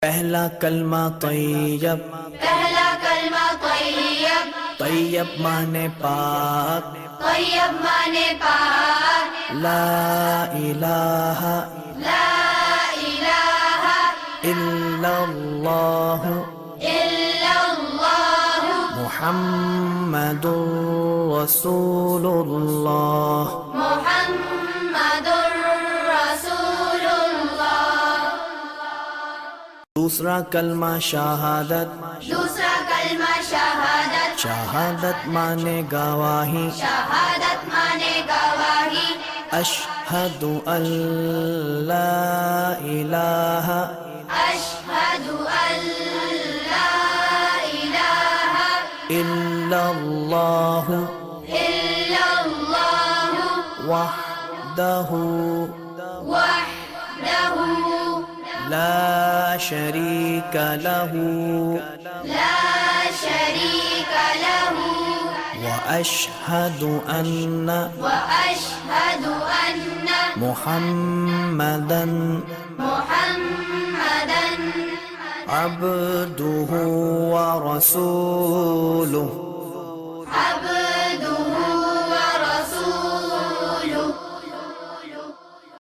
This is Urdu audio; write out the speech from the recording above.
پہلا کلمہ طیب، پہلا کلمہ طیب، طیب مانے پاک، طیب مانے پاک، لا الہ لا الہ الا اللہ الا اللہ محمد رسول اللہ۔ محمد رسول اللہ۔ دوسرا کلمہ شہادت، دوسرا کلمہ شہادت، شہادت مانے گواہی، شہادت مانے گواہی، اشہد ان لا الہ اشہد ان لا الہ الا اللہ الا اللہ وحدہ وحدہ لا شریک لہ لا شریک لہ واشہد ان واشہد ان محمدا محمدا عبدہ ورسولہ۔